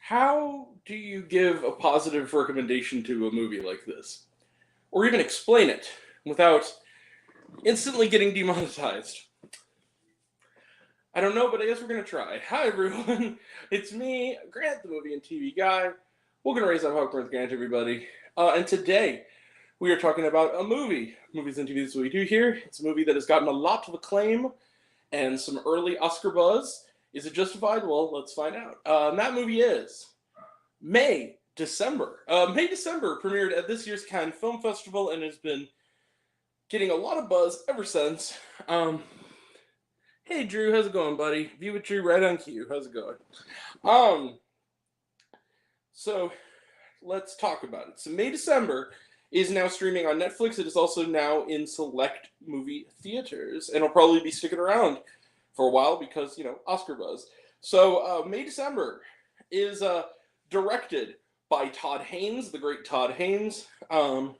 How do you give a positive recommendation to a movie like this? Or even explain it without instantly getting demonetized? I don't know, but I guess we're going to try. Hi, everyone. It's me, Grant, the movie and TV guy. Welcome to Raise Up Popcorn with Grant, everybody. And today, we are talking about a movie. Movies and TV is what we do here. It's a movie that has gotten a lot of acclaim and some early Oscar buzz. Is it justified? Well, let's find out. And that movie is May December. May December premiered at this year's Cannes Film Festival and has been getting a lot of buzz ever since. Hey Drew, how's it going, buddy? View with Drew right on cue. How's it going? So let's talk about it. So May December is now streaming on Netflix. It is also now in select movie theaters, and it'll probably be sticking around for a while because, Oscar buzz. So May December is directed by Todd Haynes, the great Todd Haynes, the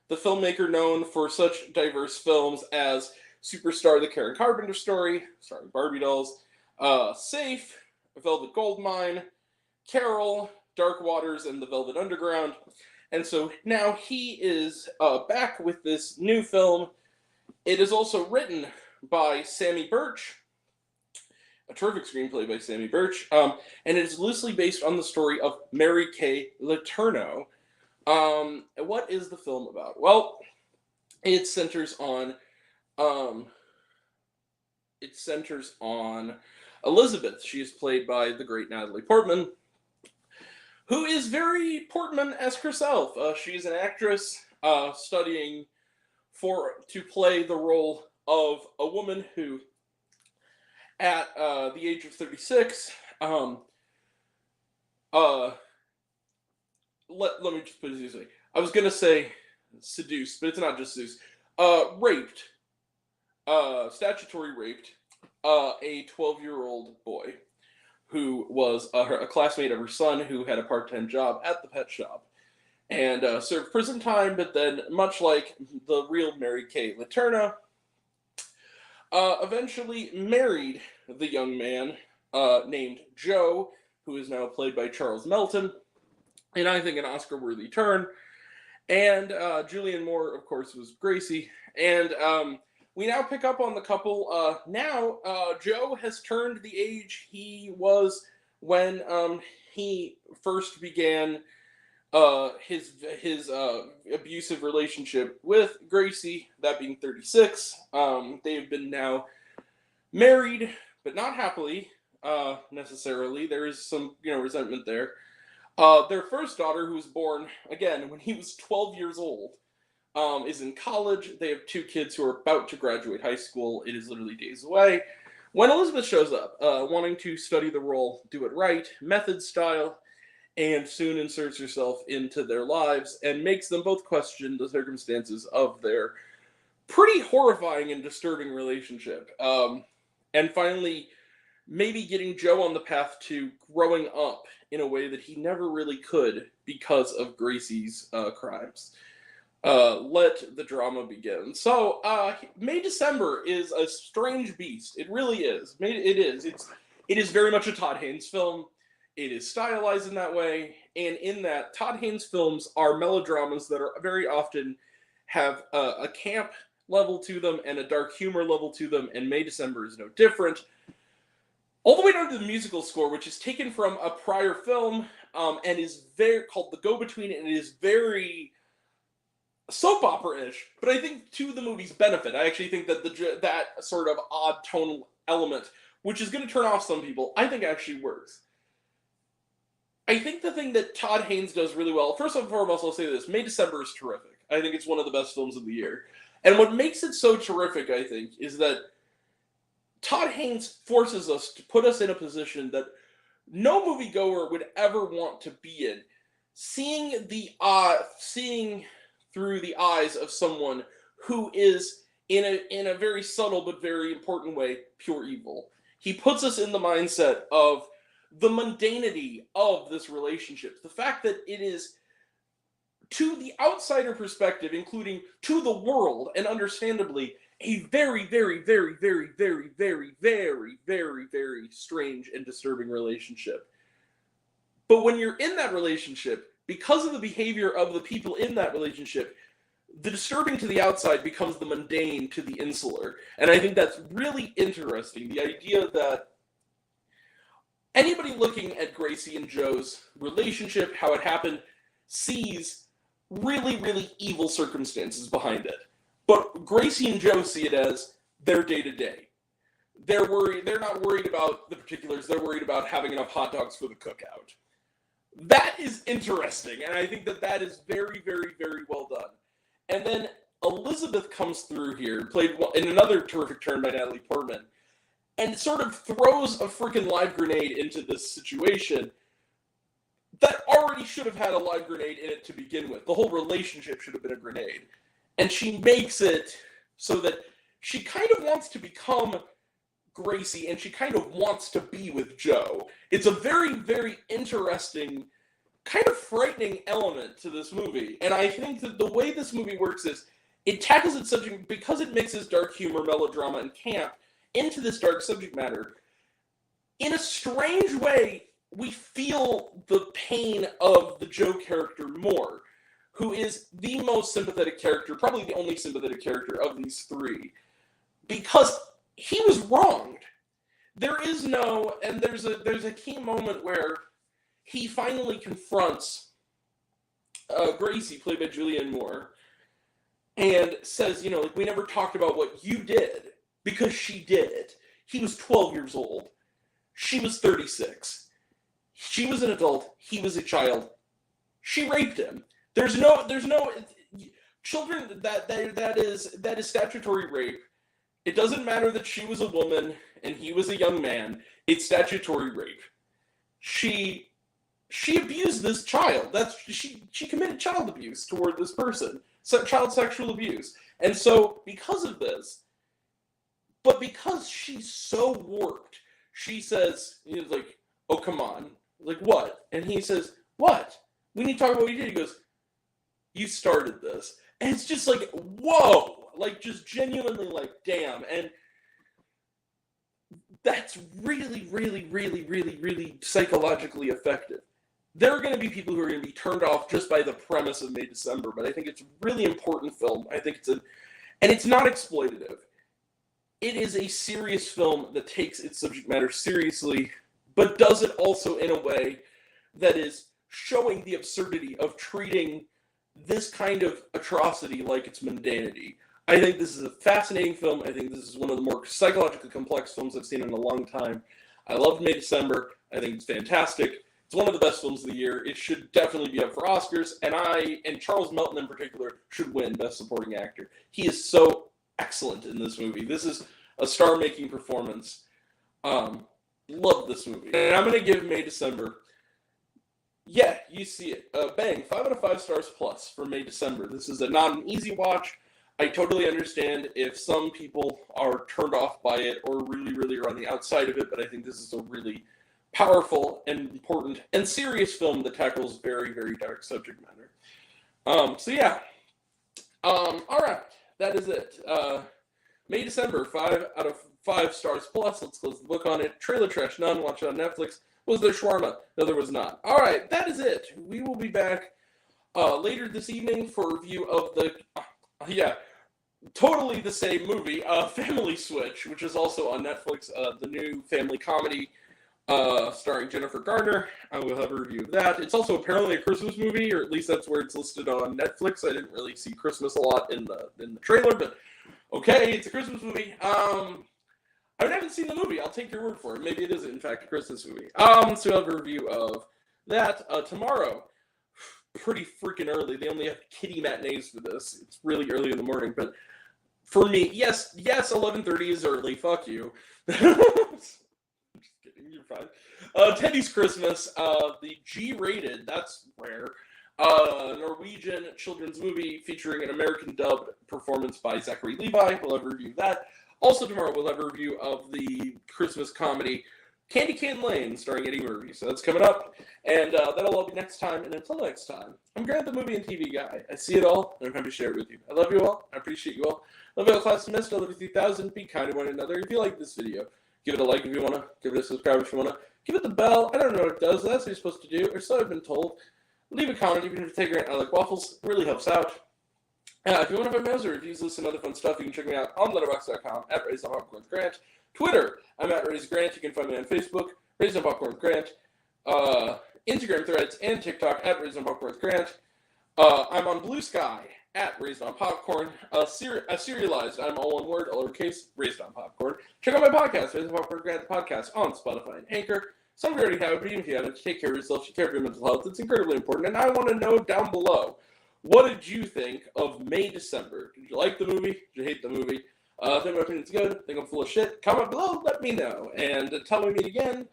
filmmaker known for such diverse films as Superstar, the Karen Carpenter Story, starring Barbie dolls, Safe, Velvet Goldmine, Carol, Dark Waters, and The Velvet Underground. And so now he is back with this new film. It is also written by Sammy Birch, a terrific screenplay by Sammy Birch, and it is loosely based on the story of Mary Kay Letourneau. What is the film about? Well, it centers on Elizabeth. She is played by the great Natalie Portman, who is very Portman-esque herself. She is an actress studying to play the role of a woman who, at the age of 36, let me just put it this way. I was gonna say seduced, but it's not just seduced. Raped, statutory raped, a 12-year-old boy who was a classmate of her son who had a part-time job at the pet shop, and served prison time, but then, much like the real Mary Kay Letourneau, eventually married the young man named Joe, who is now played by Charles Melton, and I think an Oscar-worthy turn. And Julianne Moore, of course, was Gracie. And we now pick up on the couple. Now, Joe has turned the age he was when he first began his abusive relationship with Gracie, that being 36. They have been now married, but not happily, necessarily. There is some, resentment there. Their first daughter, who was born, again, when he was 12 years old, is in college. They have two kids who are about to graduate high school. It is literally days away. When Elizabeth shows up, wanting to study the role, do it right, method style, and soon inserts herself into their lives and makes them both question the circumstances of their pretty horrifying and disturbing relationship. And finally, maybe getting Joe on the path to growing up in a way that he never really could because of Gracie's crimes. Let the drama begin. So, May December is a strange beast. It really is. It is very much a Todd Haynes film. It is stylized in that way, and in that, Todd Haynes films are melodramas that are very often have a camp level to them and a dark humor level to them, and May December is no different. All the way down to the musical score, which is taken from a prior film, and is very called The Go-Between, and it is very soap opera-ish, but I think to the movie's benefit. I actually think that that sort of odd tonal element, which is going to turn off some people, I think actually works. I think the thing that Todd Haynes does really well, first and foremost, I'll say this, May December is terrific. I think it's one of the best films of the year. And what makes it so terrific, I think, is that Todd Haynes forces us to put us in a position that no moviegoer would ever want to be in. Seeing through the eyes of someone who is, in a very subtle but very important way, pure evil. He puts us in the mindset of the mundanity of this relationship. The fact that it is, to the outsider perspective, including to the world, and understandably, a very, very, very, very, very, very, very, very, very strange and disturbing relationship. But when you're in that relationship, because of the behavior of the people in that relationship, the disturbing to the outside becomes the mundane to the insular. And I think that's really interesting. The idea that anybody looking at Gracie and Joe's relationship, how it happened, sees really, really evil circumstances behind it. But Gracie and Joe see it as their day-to-day. They're not worried about the particulars. They're worried about having enough hot dogs for the cookout. That is interesting, and I think that is very, very, very well done. And then Elizabeth comes through here, played in another terrific turn by Natalie Portman, and sort of throws a freaking live grenade into this situation that already should have had a live grenade in it to begin with. The whole relationship should have been a grenade. And she makes it so that she kind of wants to become Gracie, and she kind of wants to be with Joe. It's a very, very interesting, kind of frightening element to this movie. And I think that the way this movie works is it tackles its subject, because it mixes dark humor, melodrama, and camp into this dark subject matter. In a strange way, we feel the pain of the Joe character more, who is the most sympathetic character, probably the only sympathetic character of these three, because he was wronged. There is no, and there's a key moment where he finally confronts Gracie, played by Julianne Moore, and says, you know, like, we never talked about what you did, because she did it. He was 12 years old. She was 36. She was an adult. He was a child. She raped him. There's no children, that is statutory rape. It doesn't matter that she was a woman and he was a young man. It's statutory rape. She abused this child. She committed child abuse toward this person. So child sexual abuse. And so because of this, but because she's so warped, she says, you know, like, oh, come on. Like, what? And he says, what? We need to talk about what you did. He goes, you started this. And it's just like, whoa. Like, just genuinely like, damn. And that's really, really, really, really, really psychologically effective. There are going to be people who are going to be turned off just by the premise of May December, but I think it's a really important film. I think and it's not exploitative. It is a serious film that takes its subject matter seriously, but does it also in a way that is showing the absurdity of treating this kind of atrocity like it's mundanity. I think this is a fascinating film. I think this is one of the more psychologically complex films I've seen in a long time. I loved May December. I think it's fantastic. It's one of the best films of the year. It should definitely be up for Oscars, and Charles Melton in particular should win Best Supporting Actor. He is so excellent in this movie. This is a star-making performance. Love this movie. And I'm going to give May December, yeah, you see it. Bang, 5 out of 5 stars plus for May December. This is not an easy watch. I totally understand if some people are turned off by it or really, really are on the outside of it, but I think this is a really powerful and important and serious film that tackles very, very dark subject matter. So yeah. All right, that is it. May December, 5 out of 5 stars plus. Let's close the book on it. Trailer trash, none. Watch it on Netflix. Was there shawarma? No, there was not. All right, that is it. We will be back later this evening for a review of the, totally the same movie, Family Switch, which is also on Netflix, the new family comedy starring Jennifer Garner. I will have a review of that. It's also apparently a Christmas movie, or at least that's where it's listed on Netflix. I didn't really see Christmas a lot in the trailer, but okay, it's a Christmas movie. I haven't seen the movie. I'll take your word for it. Maybe it is, in fact, a Christmas movie. So I'll have a review of that tomorrow. Pretty freaking early. They only have kiddie matinees for this. It's really early in the morning, but for me, yes, 11:30 is early. Fuck you. Just kidding. You're fine. Teddy's Christmas. The G-rated. That's rare. Norwegian children's movie featuring an American dubbed performance by Zachary Levi. We'll have a review of that. Also tomorrow, we'll have a review of the Christmas comedy Candy Cane Lane, starring Eddie Murphy. So that's coming up, and that'll all be next time. And until next time, I'm Grant, the movie and TV guy. I see it all, and I'm happy to share it with you. I love you all. I appreciate you all. Love you all, class dismissed. I love you 3000. Be kind to one another. If you like this video, give it a like if you want to. Give it a subscribe if you want to. Give it the bell. I don't know what it does. That's what you're supposed to do, or so I've been told. Leave a comment, even if you take a rant. I like waffles. It really helps out. If you want to find my other reviews, listen to other fun stuff, you can check me out on letterboxd.com at Raised on Popcorn with Grant. Twitter, I'm at Raised Grant. You can find me on Facebook, Raised on Popcorn with Grant. Instagram threads and TikTok at Raised on Popcorn with Grant. I'm on Blue Sky at Raised on Popcorn. Serialized, I'm all one word, all lowercase, Raised on Popcorn. Check out my podcast, Raised on Popcorn with Grant, the podcast on Spotify and Anchor. Some of you already have it, but even if you haven't, take care of yourself, take care of your mental health. It's incredibly important, and I want to know down below, what did you think of May December? Did you like the movie? Did you hate the movie? Think my opinion's good? Think I'm full of shit? Comment below, let me know. And until we meet again,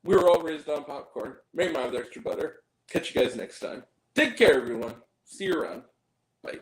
we were all raised on popcorn. Make mine with extra butter. Catch you guys next time. Take care, everyone. See you around. Bye.